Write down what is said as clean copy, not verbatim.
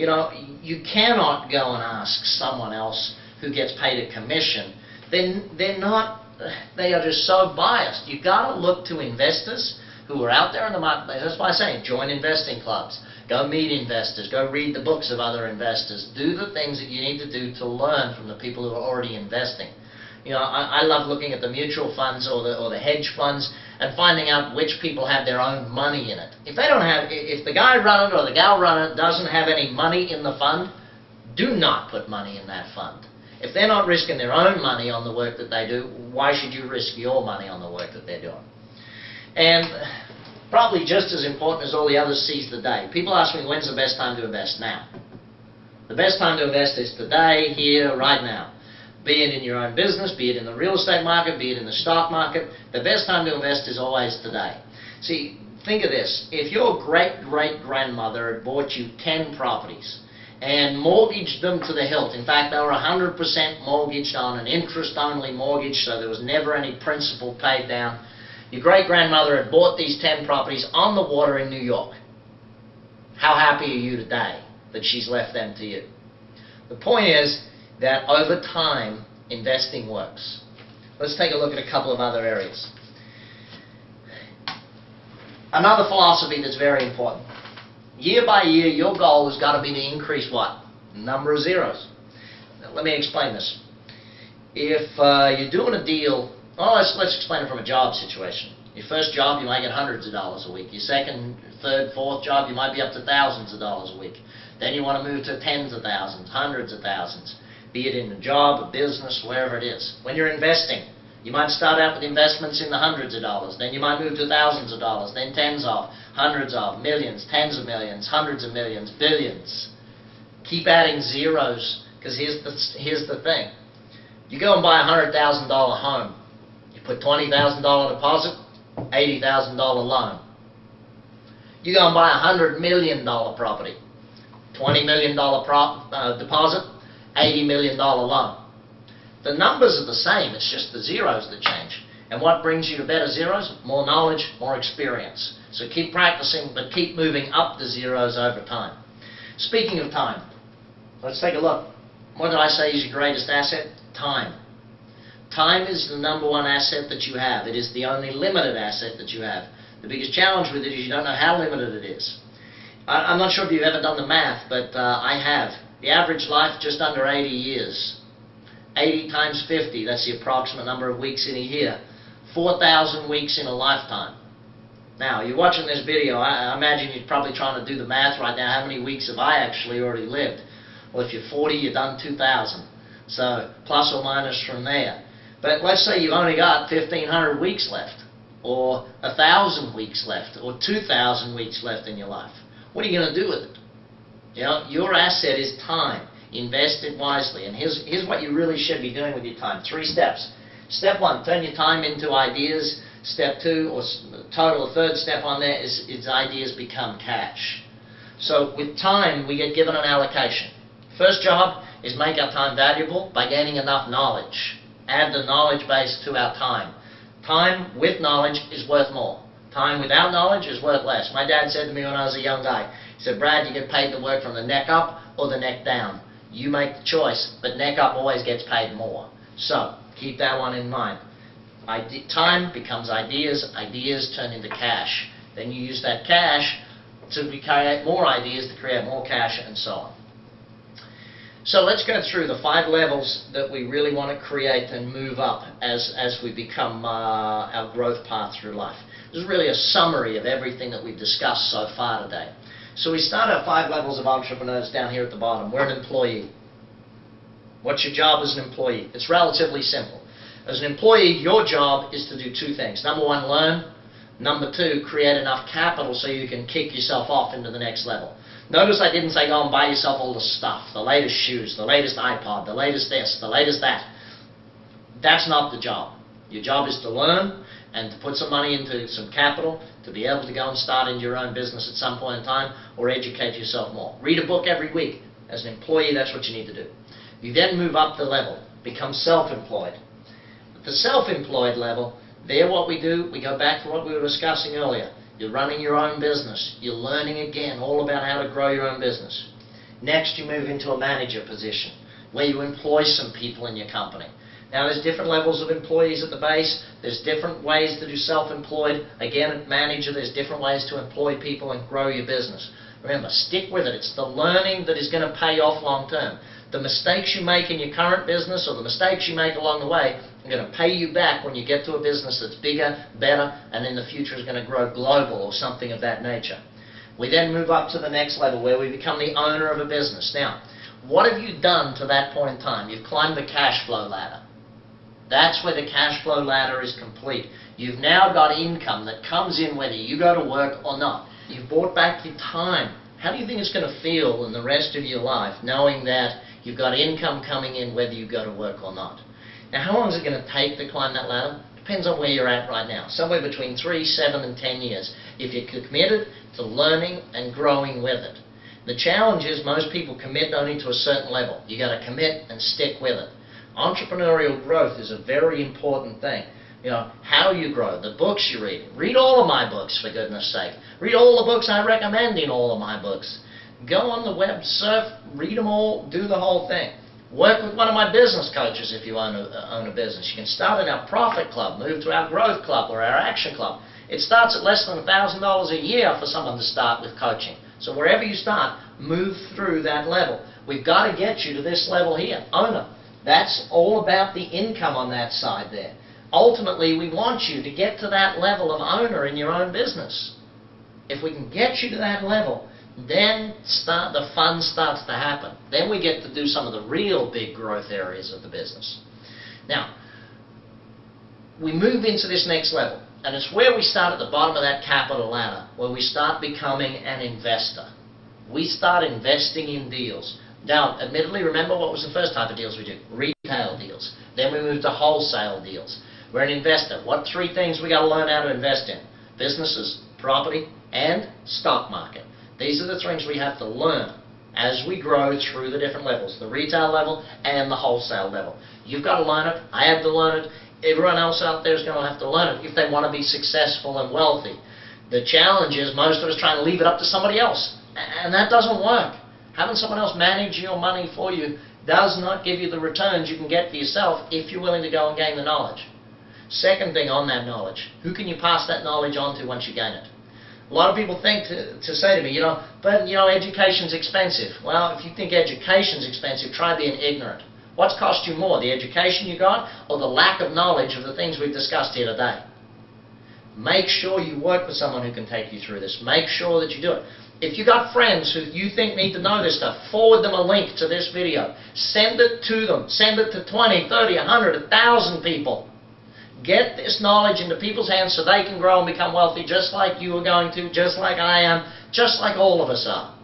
know, you cannot go and ask someone else who gets paid a commission. They're not, they are just so biased. You've got to look to investors who are out there in the marketplace. That's why I say join investing clubs. Go meet investors. Go read the books of other investors. Do the things that you need to do to learn from the people who are already investing. You know, I love looking at the mutual funds or the hedge funds and finding out which people have their own money in it. If they don't have, if the guy running it or the gal running it doesn't have any money in the fund, do not put money in that fund. If they're not risking their own money on the work that they do, why should you risk your money on the work that they're doing? And probably just as important as all the others, seize the day. People ask me, when's the best time to invest? Now. The best time to invest is today, here, right now. Be it in your own business, be it in the real estate market, be it in the stock market. The best time to invest is always today. See, think of this. If your great-great-grandmother had bought you 10 properties and mortgaged them to the hilt, in fact, they were 100% mortgaged on an interest-only mortgage, so there was never any principal paid down. Your great-grandmother had bought these 10 properties on the water in New York. How happy are you today that she's left them to you? The point is that over time, investing works. Let's take a look at a couple of other areas. Another philosophy that's very important. Year by year, your goal has got to be to increase what? The number of zeros. Now, let me explain this. If you're doing a deal, well, let's explain it from a job situation. Your first job, you might get hundreds of dollars a week. Your second, third, fourth job, you might be up to thousands of dollars a week. Then you want to move to tens of thousands, hundreds of thousands, be it in a job, a business, wherever it is. When you're investing, you might start out with investments in the hundreds of dollars. Then you might move to thousands of dollars, then tens of, hundreds of, millions, tens of millions, hundreds of millions, billions. Keep adding zeros, because here's the thing. You go and buy a $100,000 home. You put $20,000 deposit, $80,000 loan. You go and buy a $100 million property. $20 million deposit, $80 million loan. The numbers are the same, it's just the zeros that change. And what brings you to better zeros? More knowledge, more experience. So keep practicing, but keep moving up the zeros over time. Speaking of time, let's take a look. What did I say is your greatest asset? Time. Time is the number one asset that you have. It is the only limited asset that you have. The biggest challenge with it is you don't know how limited it is. I'm not sure if you've ever done the math, but I have. The average life, just under 80 years. 80 times 50, that's the approximate number of weeks in a year. 4,000 weeks in a lifetime. Now, you're watching this video, I imagine you're probably trying to do the math right now. How many weeks have I actually already lived? Well, if you're 40, you've done 2,000. So, plus or minus from there. But let's say you've only got 1,500 weeks left, or 1,000 weeks left, or 2,000 weeks left in your life. What are you going to do with it? You know, your asset is time. Invest it wisely. And here's what you really should be doing with your time. 3 steps. Step 1, turn your time into ideas. Step 2, or total, third step on there is ideas become cash. So with time, we get given an allocation. First job is make our time valuable by gaining enough knowledge. Add the knowledge base to our time. Time with knowledge is worth more. Time without knowledge is worth less. My dad said to me when I was a young guy, he said, Brad, you get paid to work from the neck up or the neck down. You make the choice, but neck up always gets paid more. So, keep that one in mind. Time becomes ideas, ideas turn into cash. Then you use that cash to create more ideas, to create more cash, and so on. So let's go through the 5 levels that we really want to create and move up as we become our growth path through life. This is really a summary of everything that we've discussed so far today. So we start our 5 levels of entrepreneurs down here at the bottom. We're an employee. What's your job as an employee? It's relatively simple. As an employee, your job is to do 2 things. Number 1, learn. Number 2, create enough capital so you can kick yourself off into the next level. Notice I didn't say go and buy yourself all the stuff, the latest shoes, the latest iPod, the latest this, the latest that. That's not the job. Your job is to learn and to put some money into some capital to be able to go and start in your own business at some point in time or educate yourself more. Read a book every week. As an employee, that's what you need to do. You then move up the level, become self-employed. At the self-employed level, there what we do, we go back to what we were discussing earlier. You're running your own business. You're learning again all about how to grow your own business. Next, you move into a manager position, where you employ some people in your company. Now, there's different levels of employees at the base. There's different ways to do self-employed. Again, at manager, there's different ways to employ people and grow your business. Remember, stick with it. It's the learning that is going to pay off long term. The mistakes you make in your current business or the mistakes you make along the way are going to pay you back when you get to a business that's bigger, better, and in the future is going to grow global or something of that nature. We then move up to the next level where we become the owner of a business. Now, what have you done to that point in time? You've climbed the cash flow ladder. That's where the cash flow ladder is complete. You've now got income that comes in whether you go to work or not. You've bought back your time. How do you think it's going to feel in the rest of your life knowing that you've got income coming in whether you go to work or not? Now, how long is it going to take to climb that ladder? Depends on where you're at right now. Somewhere between 3, 7, and 10 years. If you're committed to learning and growing with it. The challenge is most people commit only to a certain level. You've got to commit and stick with it. Entrepreneurial growth is a very important thing. You know, how you grow, the books you read. Read all of my books, for goodness sake. Read all the books I recommend in all of my books. Go on the web, surf, read them all, do the whole thing. Work with one of my business coaches if you own a business. You can start in our Profit Club, move to our Growth Club or our Action Club. It starts at less than $1,000 a year for someone to start with coaching. So wherever you start, move through that level. We've got to get you to this level here, owner. That's all about the income on that side there. Ultimately, we want you to get to that level of owner in your own business. If we can get you to that level, then the fun starts to happen. Then we get to do some of the real big growth areas of the business. Now, we move into this next level, and it's where we start at the bottom of that capital ladder, where we start becoming an investor. We start investing in deals. Now, admittedly, remember what was the first type of deals we do? Retail deals. Then we move to wholesale deals. We're an investor. What 3 things we got to learn how to invest in? Businesses, property, and stock market. These are the things we have to learn as we grow through the different levels, the retail level and the wholesale level. You've got to learn it. I have to learn it. Everyone else out there is going to have to learn it if they want to be successful and wealthy. The challenge is most of us trying to leave it up to somebody else, and that doesn't work. Having someone else manage your money for you does not give you the returns you can get for yourself if you're willing to go and gain the knowledge. Second thing on that knowledge, who can you pass that knowledge on to once you gain it? A lot of people think to say to me, but education's expensive. Well, if you think education's expensive, try being ignorant. What's cost you more, the education you got or the lack of knowledge of the things we've discussed here today? Make sure you work with someone who can take you through this. Make sure that you do it. If you got friends who you think need to know this stuff, forward them a link to this video. Send it to them. Send it to 20, 30, 100, 1,000 people. Get this knowledge into people's hands so they can grow and become wealthy just like you are going to, just like I am, just like all of us are.